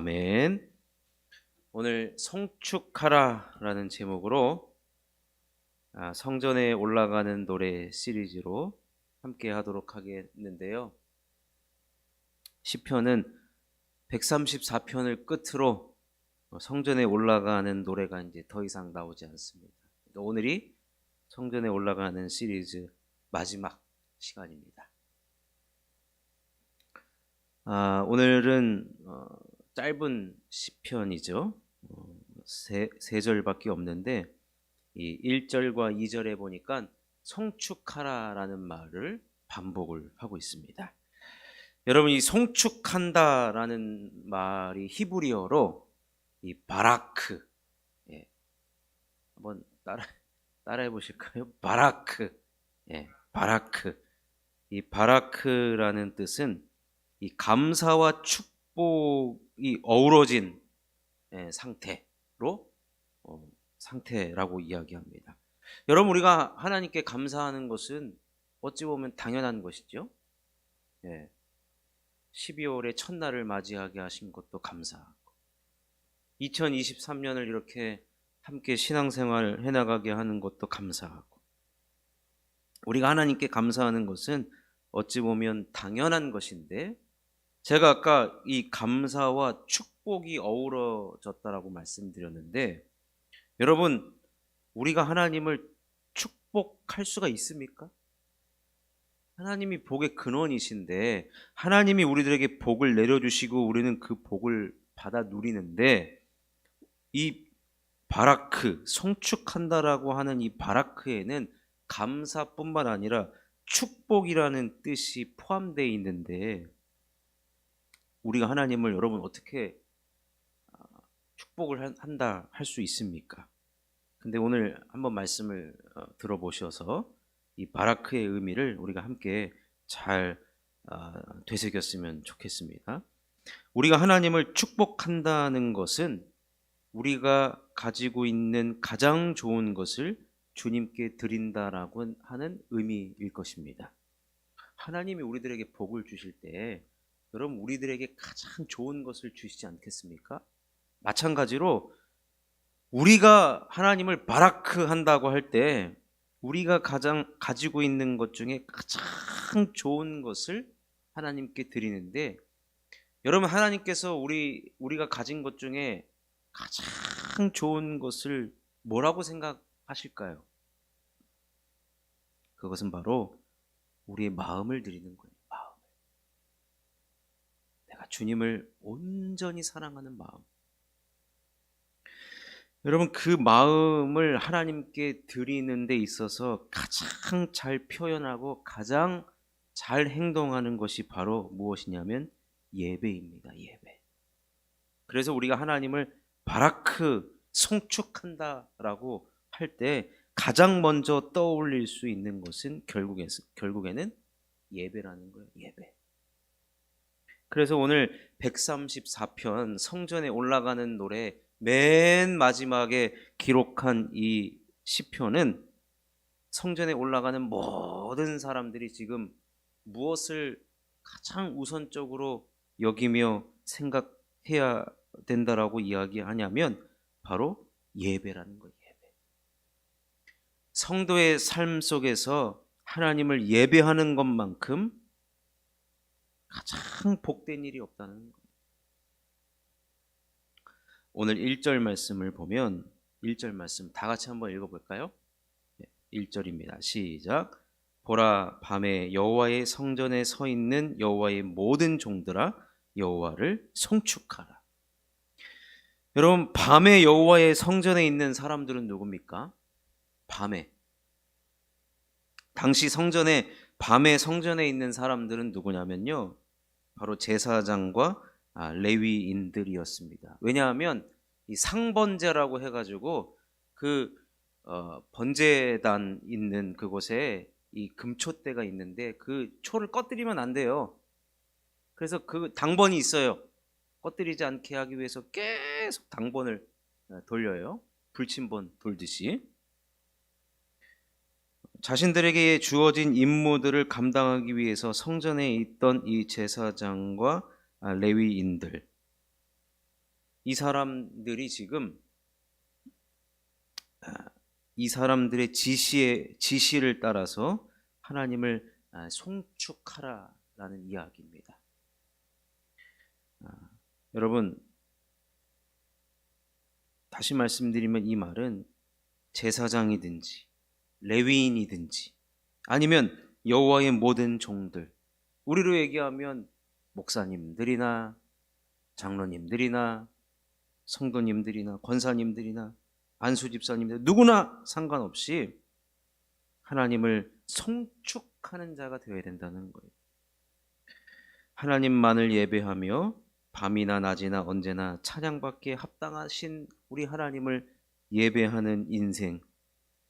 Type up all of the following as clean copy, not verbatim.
아멘. 오늘 성축하라라는 제목으로 성전에 올라가는 노래 시리즈로 함께 하도록 하겠는데요. 시편은 134편을 끝으로 성전에 올라가는 노래가 이제 더 이상 나오지 않습니다. 오늘이 성전에 올라가는 시리즈 마지막 시간입니다. 오늘은 짧은 시편이죠. 세 절밖에 없는데 이 1절과 2절에 보니까 송축하라라는 말을 반복을 하고 있습니다. 여러분, 이 송축한다라는 말이 히브리어로 이 바라크, 한번 따라해 보실까요? 바라크, 바라크. 이 바라크라는 뜻은 이 감사와 축복이 어우러진 상태라고 이야기합니다. 여러분, 우리가 하나님께 감사하는 것은 어찌 보면 당연한 것이죠. 12월의 첫날을 맞이하게 하신 것도 감사하고, 2023년을 이렇게 함께 신앙생활 해나가게 하는 것도 감사하고, 우리가 하나님께 감사하는 것은 어찌 보면 당연한 것인데, 제가 아까 이 감사와 축복이 어우러졌다라고 말씀드렸는데, 여러분, 우리가 하나님을 축복할 수가 있습니까? 하나님이 복의 근원이신데 하나님이 우리들에게 복을 내려주시고 우리는 그 복을 받아 누리는데, 이 바라크, 송축한다라고 하는 이 바라크에는 감사뿐만 아니라 축복이라는 뜻이 포함되어 있는데, 우리가 하나님을 여러분 어떻게 축복을 한다 할 수 있습니까? 근데 오늘 한번 말씀을 들어보셔서 이 바라크의 의미를 우리가 함께 잘 되새겼으면 좋겠습니다. 우리가 하나님을 축복한다는 것은 우리가 가지고 있는 가장 좋은 것을 주님께 드린다라고 하는 의미일 것입니다. 하나님이 우리들에게 복을 주실 때 여러분, 우리들에게 가장 좋은 것을 주시지 않겠습니까? 마찬가지로 우리가 하나님을 바라크 한다고 할 때 우리가 가장 가지고 있는 것 중에 가장 좋은 것을 하나님께 드리는데, 여러분, 하나님께서 우리가 가진 것 중에 가장 좋은 것을 뭐라고 생각하실까요? 그것은 바로 우리의 마음을 드리는 거예요. 내가 주님을 온전히 사랑하는 마음. 여러분, 그 마음을 하나님께 드리는 데 있어서 가장 잘 표현하고 가장 잘 행동하는 것이 바로 무엇이냐면 예배입니다. 예배. 그래서 우리가 하나님을 바라크, 송축한다라고 할 때 가장 먼저 떠올릴 수 있는 것은 결국에는 예배라는 거예요. 예배. 그래서 오늘 134편 성전에 올라가는 노래 맨 마지막에 기록한 이 시편은 성전에 올라가는 모든 사람들이 지금 무엇을 가장 우선적으로 여기며 생각해야 된다라고 이야기하냐면 바로 예배라는 거예요. 예배. 성도의 삶 속에서 하나님을 예배하는 것만큼 가장 복된 일이 없다는 거예요. 오늘 1절 말씀을 보면 1절 말씀 다 같이 한번 읽어볼까요? 1절입니다. 시작. 보라, 밤에 여호와의 성전에 서 있는 여호와의 모든 종들아, 여호와를 송축하라. 여러분, 밤에 여호와의 성전에 있는 사람들은 누굽니까? 밤에. 당시 밤에 성전에 있는 사람들은 누구냐면요, 바로 제사장과 레위인들이었습니다. 왜냐하면 이 상번제라고 해가지고 그 번제단 있는 그곳에 이 금초대가 있는데 그 초를 꺼뜨리면 안 돼요. 그래서 그 당번이 있어요. 꺼뜨리지 않게 하기 위해서 계속 당번을 돌려요. 불침번 돌듯이. 자신들에게 주어진 임무들을 감당하기 위해서 성전에 있던 이 제사장과 레위인들, 이 사람들이 지금 이 사람들의 지시를 따라서 하나님을 송축하라라는 이야기입니다. 여러분, 다시 말씀드리면 이 말은 제사장이든지 레위인이든지 아니면 여호와의 모든 종들, 우리로 얘기하면 목사님들이나 장로님들이나 성도님들이나 권사님들이나 안수집사님들, 누구나 상관없이 하나님을 송축하는 자가 되어야 된다는 거예요. 하나님만을 예배하며 밤이나 낮이나 언제나 찬양받기에 합당하신 우리 하나님을 예배하는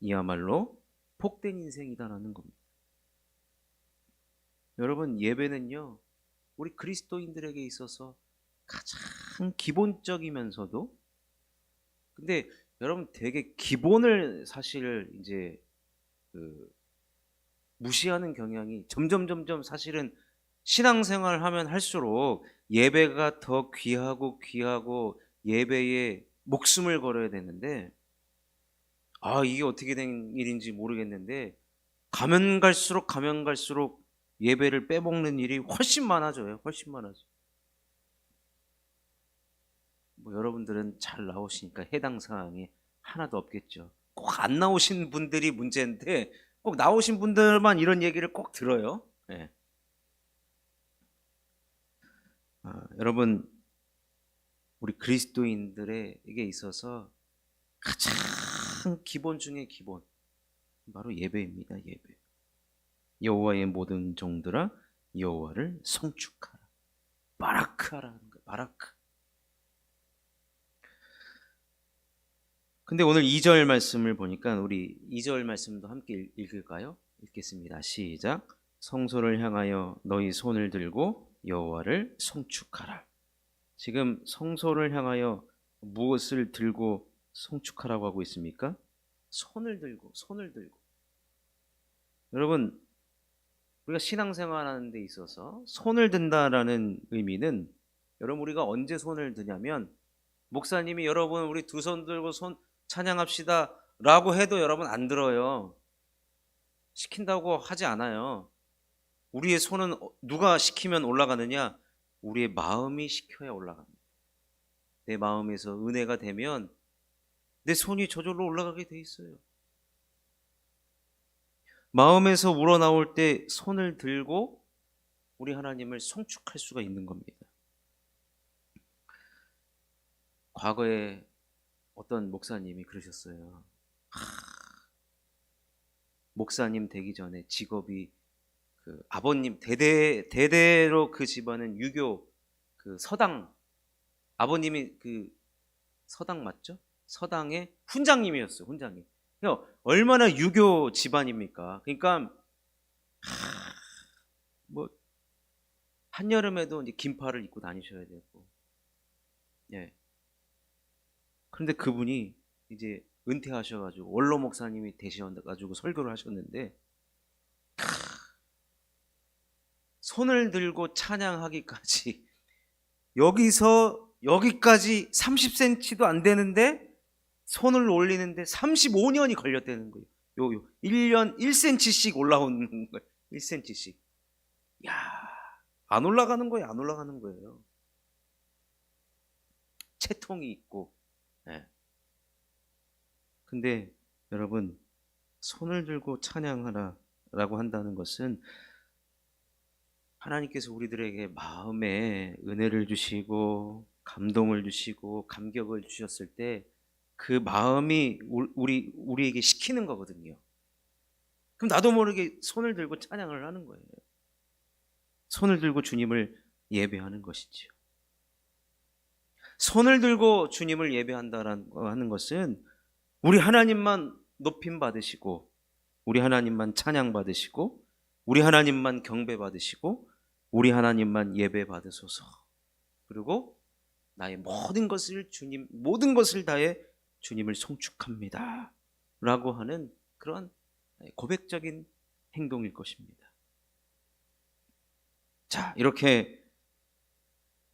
인생이야말로 복된 인생이다라는 겁니다. 여러분, 예배는요, 우리 그리스도인들에게 있어서 가장 기본적이면서도, 근데 여러분 되게 기본을 사실 이제 무시하는 경향이 점점 사실은 신앙생활을 하면 할수록 예배가 더 귀하고 예배에 목숨을 걸어야 되는데, 이게 어떻게 된 일인지 모르겠는데 가면 갈수록 예배를 빼먹는 일이 훨씬 많아져요. 훨씬 많아져. 뭐 여러분들은 잘 나오시니까 해당 사항이 하나도 없겠죠. 꼭 안 나오신 분들이 문제인데 꼭 나오신 분들만 이런 얘기를 꼭 들어요. 네. 여러분, 우리 그리스도인들에게 있어서 가장 기본 중에 기본, 바로 예배입니다. 예배. 여호와의 모든 종들아 여호와를 송축하라. 바라크하라는 거예요. 바라크. 근데 오늘 2절 말씀을 보니까 우리 2절 말씀도 함께 읽을까요? 읽겠습니다. 시작. 성소를 향하여 너희 손을 들고 여호와를 송축하라. 지금 성소를 향하여 무엇을 들고 송축하라고 하고 있습니까? 손을 들고. 여러분, 우리가 신앙생활하는 데 있어서 손을 든다라는 의미는, 여러분 우리가 언제 손을 드냐면, 목사님이 여러분 우리 두 손 들고 손 찬양합시다 라고 해도 여러분 안 들어요. 시킨다고 하지 않아요. 우리의 손은 누가 시키면 올라가느냐? 우리의 마음이 시켜야 올라갑니다. 내 마음에서 은혜가 되면 내 손이 저절로 올라가게 돼 있어요. 마음에서 우러나올 때 손을 들고 우리 하나님을 송축할 수가 있는 겁니다. 과거에 어떤 목사님이 그러셨어요. 목사님 되기 전에 직업이 아버님 대대로 그 집안은 유교 서당, 아버님이 서당 맞죠? 서당의 훈장님이었어요. 훈장님. 얼마나 유교 집안입니까? 그러니까 뭐 한여름에도 이제 긴팔을 입고 다니셔야 되고, 예. 그런데 그분이 이제 은퇴하셔가지고 원로 목사님이 되셔가지고 설교를 하셨는데, 손을 들고 찬양하기까지 여기까지 30cm도 안 되는데 손을 올리는데 35년이 걸렸다는 거예요. 1년 1cm씩 올라오는 거예요. 1cm씩. 야, 안 올라가는 거예요. 채통이 있고. 네. 근데 여러분, 손을 들고 찬양하라 라고 한다는 것은 하나님께서 우리들에게 마음에 은혜를 주시고 감동을 주시고 감격을 주셨을 때 그 마음이 우리에게 시키는 거거든요. 그럼 나도 모르게 손을 들고 찬양을 하는 거예요. 손을 들고 주님을 예배하는 것이지요. 손을 들고 주님을 예배한다는 것은 우리 하나님만 높임 받으시고, 우리 하나님만 찬양 받으시고, 우리 하나님만 경배 받으시고, 우리 하나님만 예배 받으소서. 그리고 나의 모든 것을 다해 주님을 송축합니다 라고 하는 그런 고백적인 행동일 것입니다. 자, 이렇게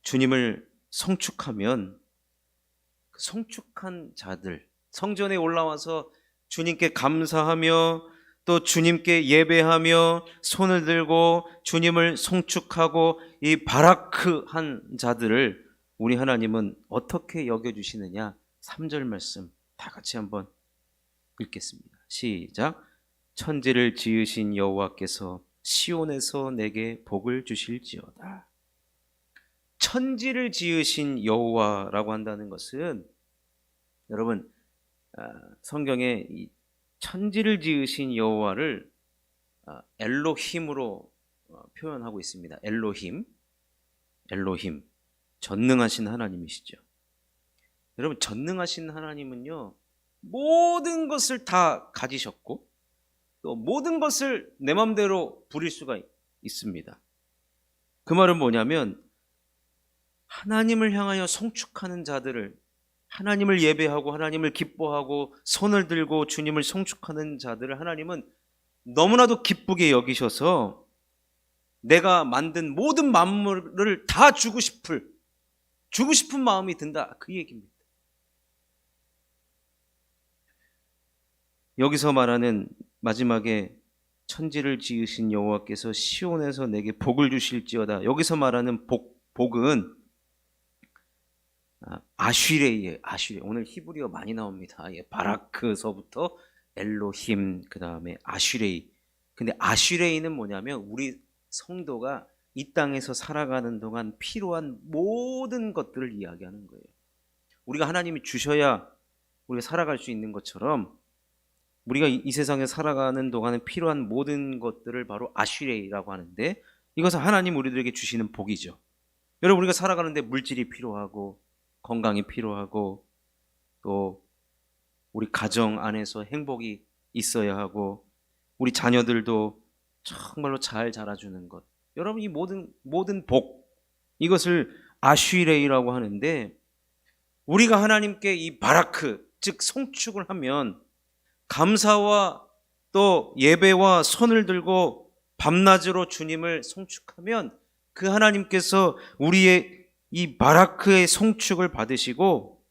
주님을 송축하면 송축한 자들, 성전에 올라와서 주님께 감사하며 또 주님께 예배하며 손을 들고 주님을 송축하고 이 바라크한 자들을 우리 하나님은 어떻게 여겨주시느냐. 3절 말씀 다 같이 한번 읽겠습니다. 시작. 천지를 지으신 여호와께서 시온에서 내게 복을 주실지어다. 천지를 지으신 여호와라고 한다는 것은, 여러분, 성경에 이 천지를 지으신 여호와를 엘로힘으로 표현하고 있습니다. 엘로힘, 전능하신 하나님이시죠. 여러분, 전능하신 하나님은요, 모든 것을 다 가지셨고 또 모든 것을 내 마음대로 부릴 수가 있습니다. 그 말은 뭐냐면, 하나님을 향하여 송축하는 자들을, 하나님을 예배하고 하나님을 기뻐하고 손을 들고 주님을 송축하는 자들을 하나님은 너무나도 기쁘게 여기셔서 내가 만든 모든 만물을 다 주고 싶은 마음이 든다, 그 얘기입니다. 여기서 말하는 마지막에 천지를 지으신 여호와께서 시온에서 내게 복을 주실지어다, 여기서 말하는 복은 아슈레이예요. 오늘 히브리어 많이 나옵니다. 바라크서부터 엘로힘, 그 다음에 아슈레이. 근데 아슈레이는 뭐냐면, 우리 성도가 이 땅에서 살아가는 동안 필요한 모든 것들을 이야기하는 거예요. 우리가 하나님이 주셔야 우리가 살아갈 수 있는 것처럼, 우리가 이 세상에 살아가는 동안에 필요한 모든 것들을 바로 아슈레이라고 하는데, 이것은 하나님 우리들에게 주시는 복이죠. 여러분, 우리가 살아가는데 물질이 필요하고 건강이 필요하고 또 우리 가정 안에서 행복이 있어야 하고 우리 자녀들도 정말로 잘 자라주는 것, 여러분, 이 모든 복, 이것을 아슈레이라고 하는데, 우리가 하나님께 이 바라크, 즉 송축을 하면, 감사와 또 예배와 손을 들고 밤낮으로 주님을 송축하면, 그 하나님께서 우리의 이 바라크의 송축을 받으시고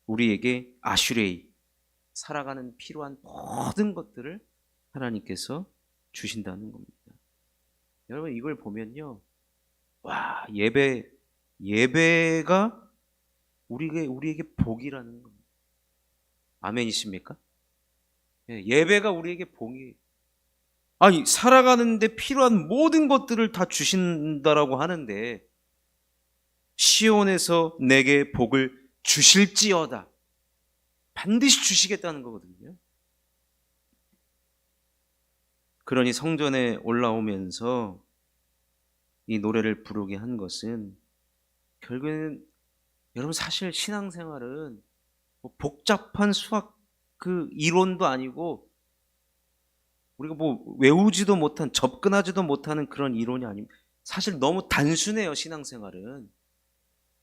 우리에게 아슈레이, 살아가는 필요한 모든 것들을 하나님께서 주신다는 겁니다. 여러분, 이걸 보면요, 와, 예배가 우리에게 복이라는 겁니다. 아멘이십니까? 예배가 우리에게 복이에요. 아니, 살아가는데 필요한 모든 것들을 다 주신다라고 하는데, 시온에서 내게 복을 주실지어다, 반드시 주시겠다는 거거든요. 그러니 성전에 올라오면서 이 노래를 부르게 한 것은, 결국에는 여러분, 사실 신앙생활은 뭐 복잡한 수학 그 이론도 아니고, 우리가 뭐 외우지도 못한, 접근하지도 못하는 그런 이론이 아닙니다. 사실 너무 단순해요, 신앙생활은.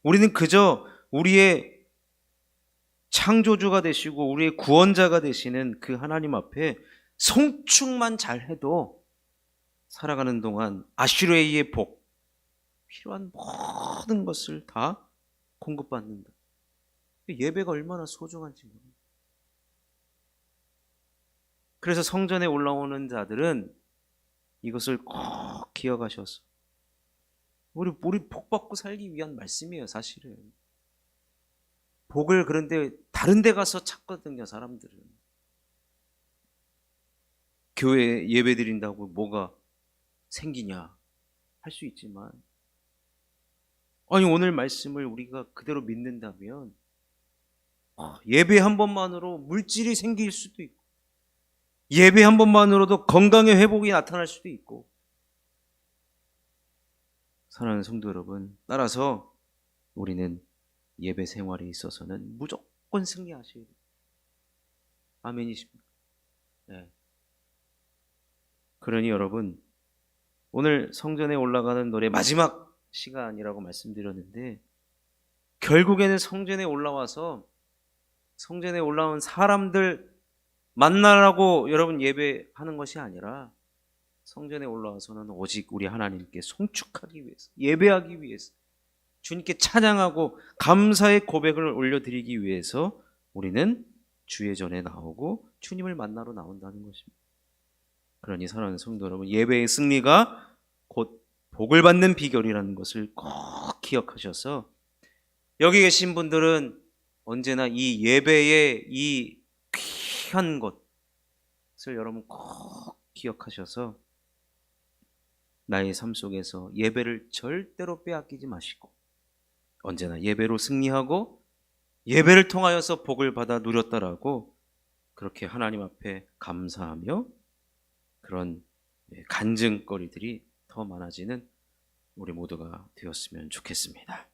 우리는 그저 우리의 창조주가 되시고 우리의 구원자가 되시는 그 하나님 앞에 송축만 잘해도 살아가는 동안 아슈레이의 복, 필요한 모든 것을 다 공급받는다. 예배가 얼마나 소중한지 모릅니다. 그래서 성전에 올라오는 자들은 이것을 꼭 기억하셔서, 우리 복 받고 살기 위한 말씀이에요, 사실은. 복을 그런데 다른 데 가서 찾거든요, 사람들은. 교회 예배 드린다고 뭐가 생기냐 할 수 있지만, 아니, 오늘 말씀을 우리가 그대로 믿는다면 예배 한 번만으로 물질이 생길 수도 있고, 예배 한 번만으로도 건강의 회복이 나타날 수도 있고. 사랑하는 성도 여러분, 따라서 우리는 예배 생활에 있어서는 무조건 승리하셔야 돼요. 아멘이십니까? 네. 그러니 여러분, 오늘 성전에 올라가는 노래 마지막 시간이라고 말씀드렸는데, 결국에는 성전에 올라와서 성전에 올라온 사람들 만나라고 여러분 예배하는 것이 아니라, 성전에 올라와서는 오직 우리 하나님께 송축하기 위해서, 예배하기 위해서, 주님께 찬양하고 감사의 고백을 올려드리기 위해서 우리는 주의 전에 나오고 주님을 만나러 나온다는 것입니다. 그러니 사랑하는 성도 여러분, 예배의 승리가 곧 복을 받는 비결이라는 것을 꼭 기억하셔서 여기 계신 분들은 언제나 이 예배의 이 귀한 것을 여러분 꼭 기억하셔서 나의 삶 속에서 예배를 절대로 빼앗기지 마시고 언제나 예배로 승리하고 예배를 통하여서 복을 받아 누렸다라고 그렇게 하나님 앞에 감사하며 그런 간증거리들이 더 많아지는 우리 모두가 되었으면 좋겠습니다.